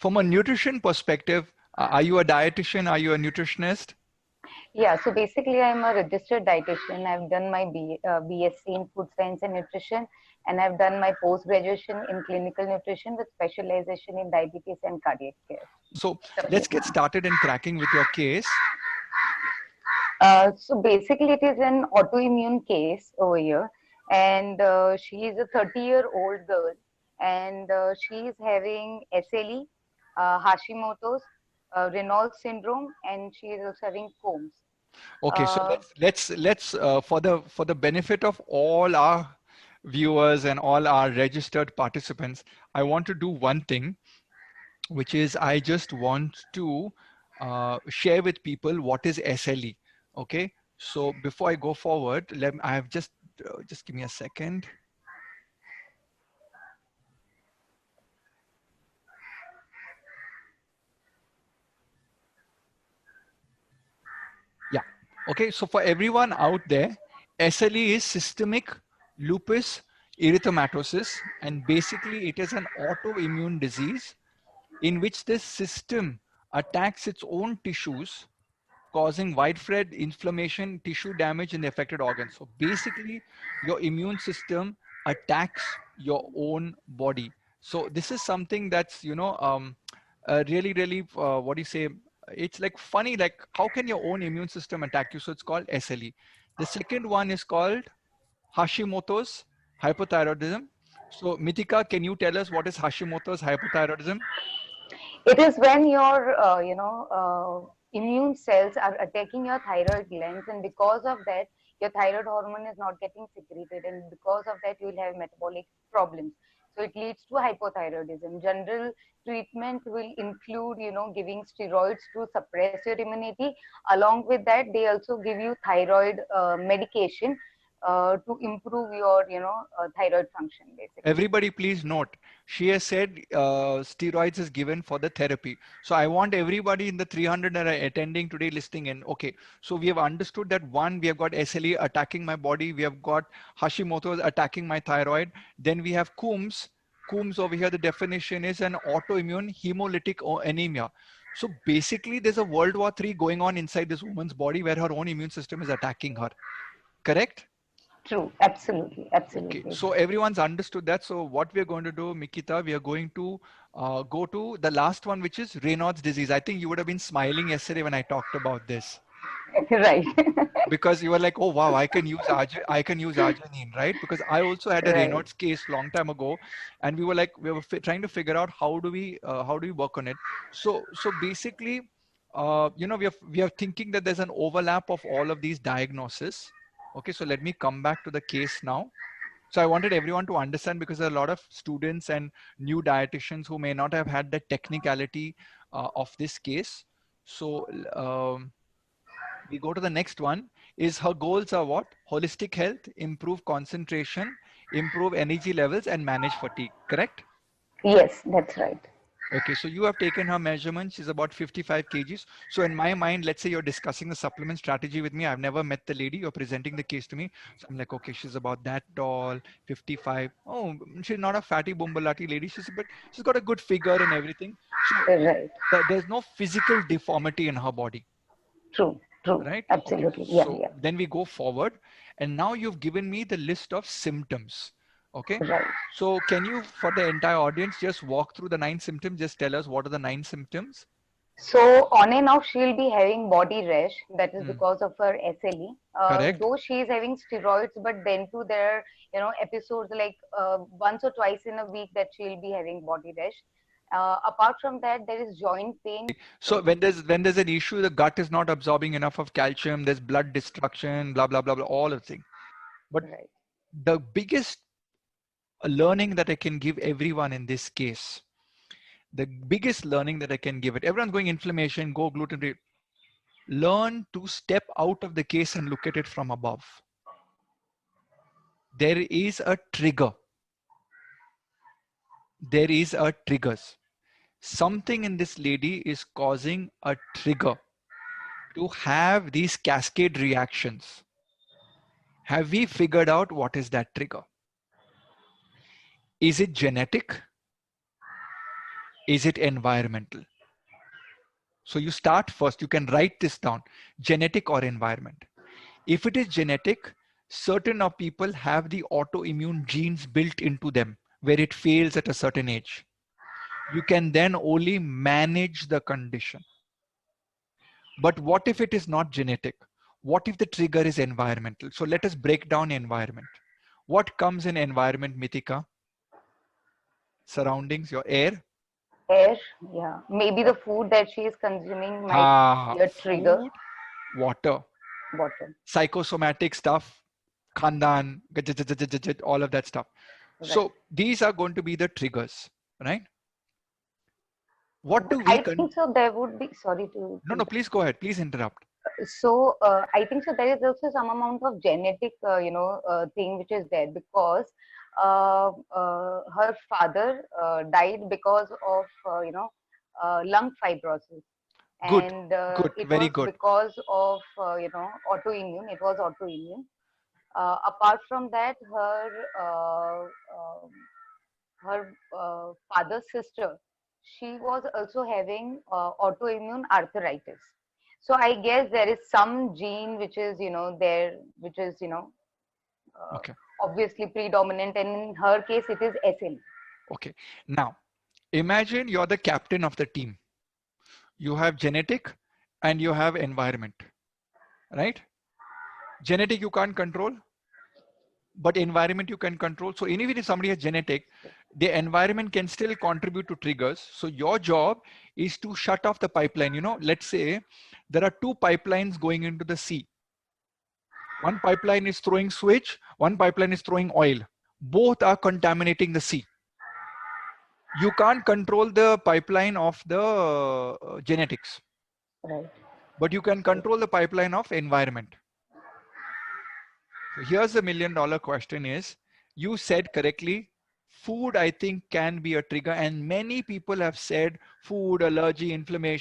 From a nutrition perspective, are you a dietitian? Are you a nutritionist? Yeah, so basically I'm a registered dietitian. I've done my BSc in food science and nutrition, and I've done my post-graduation in clinical nutrition with specialization in diabetes and cardiac care. So let's get started in cracking with your case. So basically it is an autoimmune case over here, and she is a 30-year-old girl, and she is having SLE, Hashimoto's, Raynaud syndrome, and she is also having Combs. Okay, so let's for the benefit of all our viewers and all our registered participants, I want to do one thing, which is I just want to share with people what is SLE. Okay, so before I go forward, I have just give me a second. Yeah. Okay, so for everyone out there, SLE is systemic lupus erythematosus, and basically it is an autoimmune disease in which the system attacks its own tissues, causing widespread inflammation, tissue damage in the affected organs. So basically, your immune system attacks your own body. So this is something that's, really, really, what do you say? It's like funny, like how can your own immune system attack you? So it's called SLE. The second one is called Hashimoto's hypothyroidism. So Mithika, can you tell us what is Hashimoto's hypothyroidism? It is when your, immune cells are attacking your thyroid glands, and because of that, your thyroid hormone is not getting secreted, and because of that, you will have metabolic problems. So it leads to hypothyroidism. General treatment will include, giving steroids to suppress your immunity. Along with that, they also give you thyroid medication to improve your, thyroid function, basically. Everybody please note, she has said steroids is given for the therapy. So I want everybody in the 300 that are attending today listening in. Okay, so we have understood that one, we have got SLE attacking my body. We have got Hashimoto's attacking my thyroid. Then we have Combs. Combs over here, the definition is an autoimmune hemolytic anemia. So basically there's a World War III going on inside this woman's body where her own immune system is attacking her. Correct? True, absolutely, absolutely. Okay, so everyone's understood that. So what we're going to do, Mikita, we are going to go to the last one, which is Raynaud's disease. I think you would have been smiling yesterday when I talked about this. Right. Because you were like, oh wow, I can use arginine, right? Because I also had a Raynaud's case long time ago, and we were like, trying to figure out how do we work on it. So basically, we are thinking that there's an overlap of all of these diagnoses. Okay, so let me come back to the case now. So I wanted everyone to understand, because there are a lot of students and new dietitians who may not have had the technicality of this case. So we go to the next one. Is her goals are what? Holistic health, improve concentration, improve energy levels, and manage fatigue, correct? Yes, that's right. Okay, so you have taken her measurements. She's about 55 kgs. So in my mind, let's say you're discussing the supplement strategy with me. I've never met the lady. You're presenting the case to me. So I'm like, okay, she's about that tall, 55. Oh, she's not a fatty bumbalati lady. She's got a good figure and everything. So right. There's no physical deformity in her body. True. Right? Absolutely. Okay. So then we go forward, and now you've given me the list of symptoms. Okay. Right. So can you, for the entire audience, just walk through the 9 symptoms? Just tell us what are the 9 symptoms? So on and off, she'll be having body rash. That is because of her SLE. Though she is having steroids, but then too there are, episodes like once or twice in a week that she'll be having body rash. Apart from that, there is joint pain. So when there's an issue, the gut is not absorbing enough of calcium, there's blood destruction, blah, blah, blah, blah, all of things. But the biggest learning that I can give everyone in this case, the biggest learning that I can give it, everyone's going inflammation, go gluten-free. Learn to step out of the case and look at it from above. There is a trigger. There is a triggers. Something in this lady is causing a trigger to have these cascade reactions. Have we figured out what is that trigger? Is it genetic? Is it environmental? So you start first, you can write this down, genetic or environment. If it is genetic, certain of people have the autoimmune genes built into them where it fails at a certain age. You can then only manage the condition. But what if it is not genetic? What if the trigger is environmental? So let us break down environment. What comes in environment, Mithika? Surroundings, your air. Air, yeah. Maybe the food that she is consuming might be a trigger. Food, water, Water. psychosomatic stuff, khandan, all of that stuff. Right. So these are going to be the triggers, right? What But do we? I think so. There would be. Sorry to. No, please go ahead. Please interrupt. So I think so. There is also some amount of genetic, thing which is there because her father died because of lung fibrosis, Good, and good, it very was good. because of autoimmune. It was autoimmune. Apart from that, her father's sister, she was also having autoimmune arthritis. So I guess there is some gene which is there, which is Okay. obviously predominant, and in her case it is SLE. Okay. Now, imagine you're the captain of the team. You have genetic and you have environment, right? Genetic you can't control, but environment you can control. So even if somebody has genetic, the environment can still contribute to triggers. So your job is to shut off the pipeline. Let's say there are two pipelines going into the sea. One pipeline is throwing switch, one pipeline is throwing oil. Both are contaminating the sea. You can't control the pipeline of the genetics, Right. but you can control the pipeline of environment. So here's the $1 million question is, you said correctly, food I think can be a trigger, and many people have said food, allergy, inflammation,